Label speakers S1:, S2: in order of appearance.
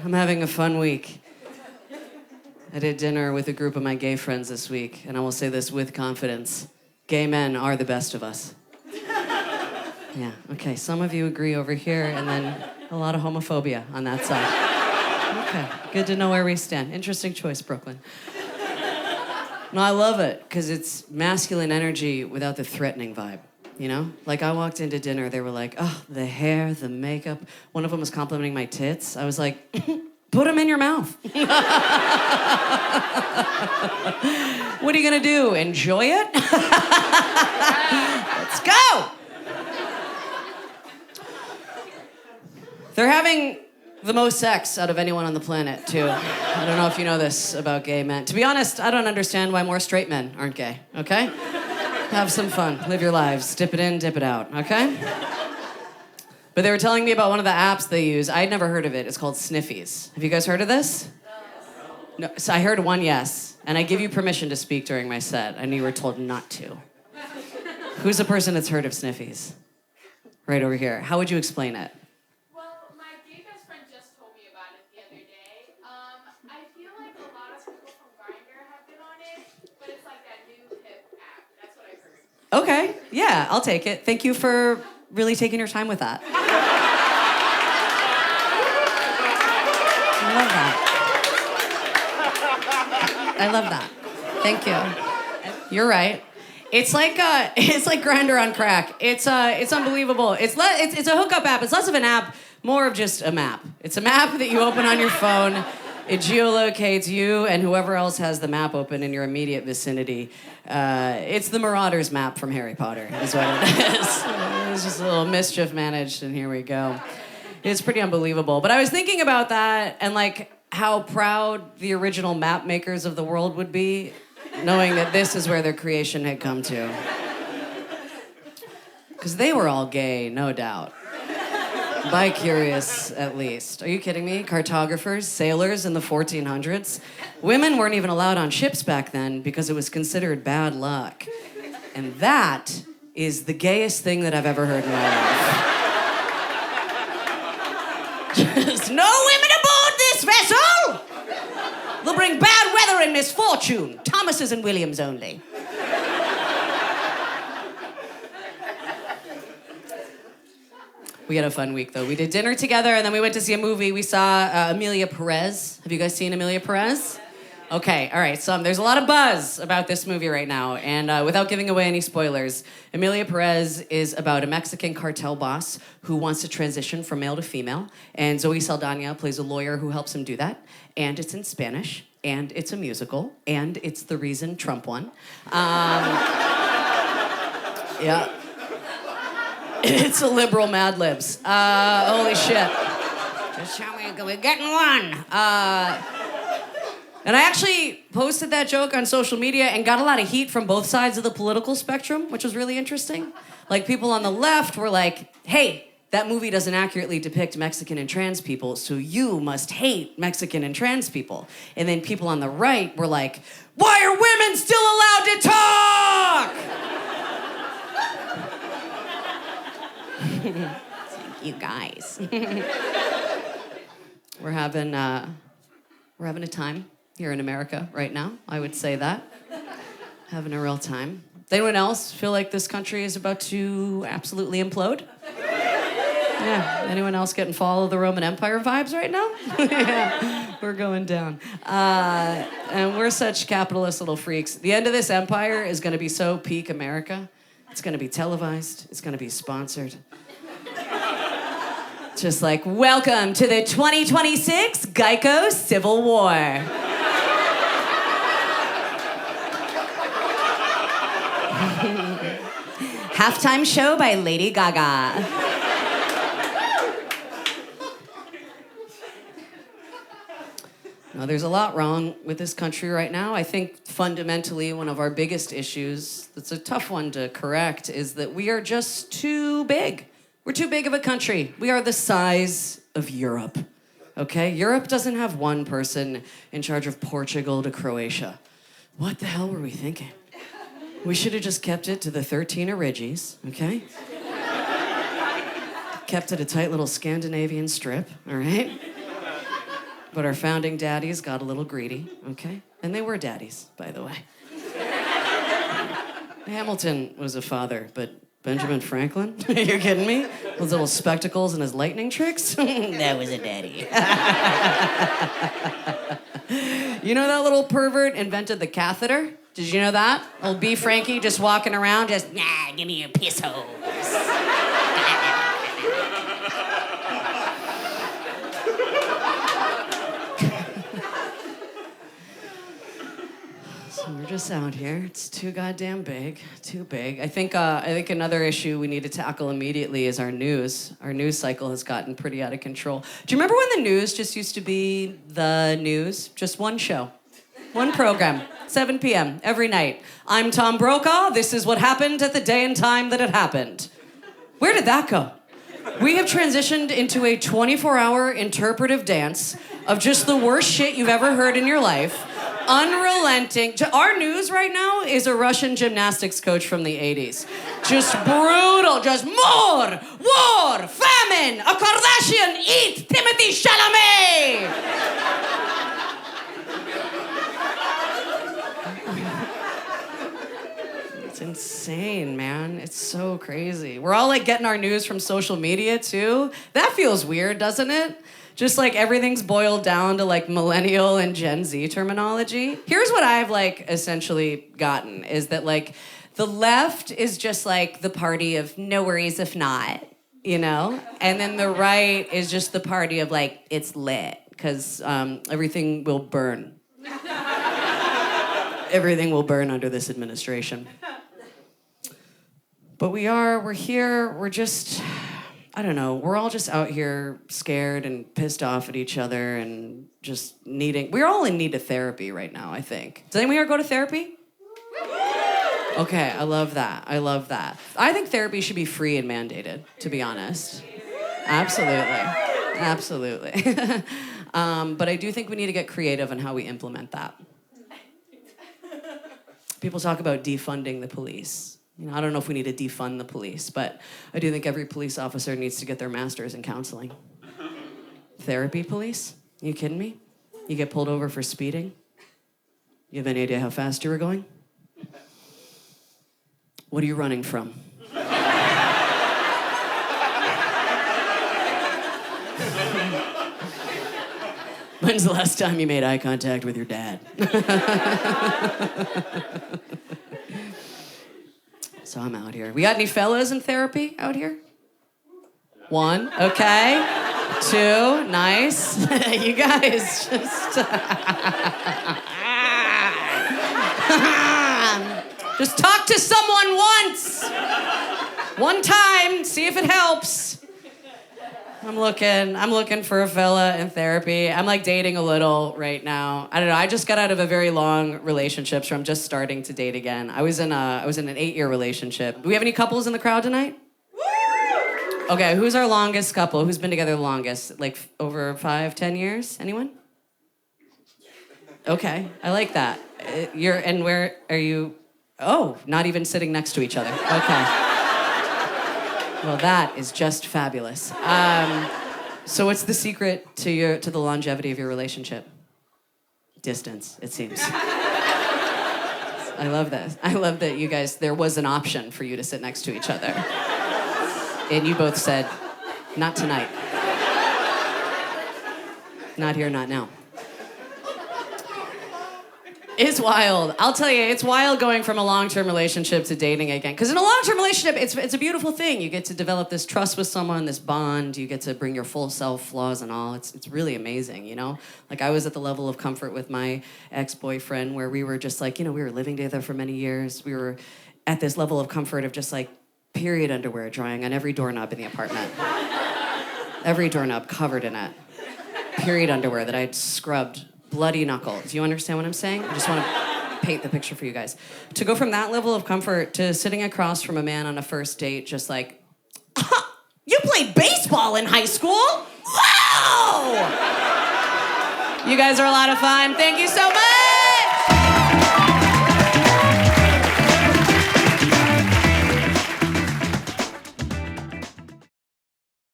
S1: I'm having a fun week. I did dinner with a group of my gay friends this week, and I will say this with confidence. Gay men are the best of us. Yeah, okay, some of you agree over here, and then a lot of homophobia on that side. Okay, good to know where we stand. Interesting choice, Brooklyn. No, I love it, because it's masculine energy without the threatening vibe, you know? Like, I walked into dinner, they were like, oh, the hair, the makeup. One of them was complimenting my tits. I was like, put them in your mouth. What are you gonna do, enjoy it? Let's go! They're having the most sex out of anyone on the planet, too. I don't know if you know this about gay men. To be honest, I don't understand why more straight men aren't gay, okay? Have some fun, live your lives, dip it in, dip it out, okay? But they were telling me about one of the apps they use. I'd never heard of it. It's called Sniffies. Have you guys heard of this? No. So I heard one yes, and I give you permission to speak during my set, and you were told not to. Who's the person that's heard of Sniffies? Right over here. How would you explain it? Okay, yeah, I'll take it. Thank you for really taking your time with that. I love that. Thank you. You're right. It's like Grindr on crack. It's unbelievable. It's a hookup app. It's less of an app, more of just a map. It's a map that you open on your phone. It geolocates you and whoever else has the map open in your immediate vicinity. It's the Marauders map from Harry Potter, is what it is. It's just a little mischief managed, and here we go. It's pretty unbelievable. But I was thinking about that and like how proud the original map makers of the world would be, knowing that this is where their creation had come to. Because they were all gay, no doubt. Bi-curious, at least. Are you kidding me? Cartographers, sailors in the 1400s. Women weren't even allowed on ships back then because it was considered bad luck. And that is the gayest thing that I've ever heard in my life. Just no women aboard this vessel! They'll bring bad weather and misfortune. Thomases and Williams only. We had a fun week, though. We did dinner together, and then we went to see a movie. We saw Emilia Perez. Have you guys seen Emilia Perez? Okay, all right. So there's a lot of buzz about this movie right now, and without giving away any spoilers, Emilia Perez is about a Mexican cartel boss who wants to transition from male to female, and Zoe Saldana plays a lawyer who helps him do that, and it's in Spanish, and it's a musical, and it's the reason Trump won. Yeah. It's a liberal Mad Libs. Holy shit. Just tell me, we're getting one. And I actually posted that joke on social media and got a lot of heat from both sides of the political spectrum, which was really interesting. Like, people on the left were like, hey, that movie doesn't accurately depict Mexican and trans people, so you must hate Mexican and trans people. And then people on the right were like, why are women still allowed to talk? You guys. We're having a time here in America right now. I would say that. Having a real time. Does anyone else feel like this country is about to absolutely implode? Yeah. Anyone else getting fall of the Roman Empire vibes right now? Yeah. We're going down. And we're such capitalist little freaks. The end of this empire is going to be so peak America. It's going to be televised. It's going to be sponsored. Just like, welcome to the 2026 Geico Civil War. Halftime show by Lady Gaga. Now, there's a lot wrong with this country right now. I think fundamentally one of our biggest issues, that's a tough one to correct, is that we are just too big. We're too big of a country. We are the size of Europe, okay? Europe doesn't have one person in charge of Portugal to Croatia. What the hell were we thinking? We should have just kept it to the 13 Origis, okay? Kept it a tight little Scandinavian strip, all right? But our founding daddies got a little greedy, okay? And they were daddies, by the way. Hamilton was a father, but Benjamin Franklin? You're kidding me? Those little spectacles and his lightning tricks? That was a daddy. You know that little pervert invented the catheter? Did you know that? Old B. Frankie just walking around, just, nah, give me your piss hose. So we're just out here. It's too goddamn big, too big. I think another issue we need to tackle immediately is our news. Our news cycle has gotten pretty out of control. Do you remember when the news just used to be the news? Just one show, one program, 7 p.m. every night. I'm Tom Brokaw. This is what happened at the day and time that it happened. Where did that go? We have transitioned into a 24-hour interpretive dance of just the worst shit you've ever heard in your life. Unrelenting. Our news right now is a Russian gymnastics coach from the 80s. Just brutal. Just more, war, famine, a Kardashian, eat Timothée Chalamet. It's insane, man. It's so crazy. We're all like getting our news from social media too. That feels weird, doesn't it? Just like everything's boiled down to like millennial and Gen Z terminology. Here's what I've like essentially gotten is that like the left is just like the party of no worries if not, you know? And then the right is just the party of like, it's lit, because everything will burn. Everything will burn under this administration. But we're here, we're just, I don't know, we're all just out here scared and pissed off at each other and just we're all in need of therapy right now, I think. Does anyone here go to therapy? Okay, I love that. I love that. I think therapy should be free and mandated, to be honest. Absolutely. Absolutely. But I do think we need to get creative on how we implement that. People talk about defunding the police. You know, I don't know if we need to defund the police, but I do think every police officer needs to get their master's in counseling. Therapy police? You kidding me? You get pulled over for speeding? You have any idea how fast you were going? What are you running from? When's the last time you made eye contact with your dad? So I'm out here. We got any fellas in therapy out here? 1, okay. 2, nice. You guys just... just talk to someone once. One time, see if it helps. I'm looking for a fella in therapy. I'm like dating a little right now. I don't know. I just got out of a very long relationship, so I'm just starting to date again. I was in an 8-year relationship. Do we have any couples in the crowd tonight? Okay, who's our longest couple? Who's been together the longest? Like over 5, 10 years? Anyone? Okay, I like that. Where are you? Oh, not even sitting next to each other. Okay. Well, that is just fabulous. So what's the secret to the longevity of your relationship? Distance, it seems. I love that. I love that you guys, there was an option for you to sit next to each other. And you both said, not tonight. Not here, not now. It's wild. I'll tell you, it's wild going from a long-term relationship to dating again. Because in a long-term relationship, it's a beautiful thing. You get to develop this trust with someone, this bond. You get to bring your full self, flaws and all. It's really amazing, you know? Like, I was at the level of comfort with my ex-boyfriend where we were just like, you know, we were living together for many years. We were at this level of comfort of just like period underwear drying on every doorknob in the apartment. Every doorknob covered in it. Period underwear that I'd scrubbed. Bloody knuckle. Do you understand what I'm saying? I just want to paint the picture for you guys. To go from that level of comfort to sitting across from a man on a first date just like, you played baseball in high school? Wow! You guys are a lot of fun. Thank you so much!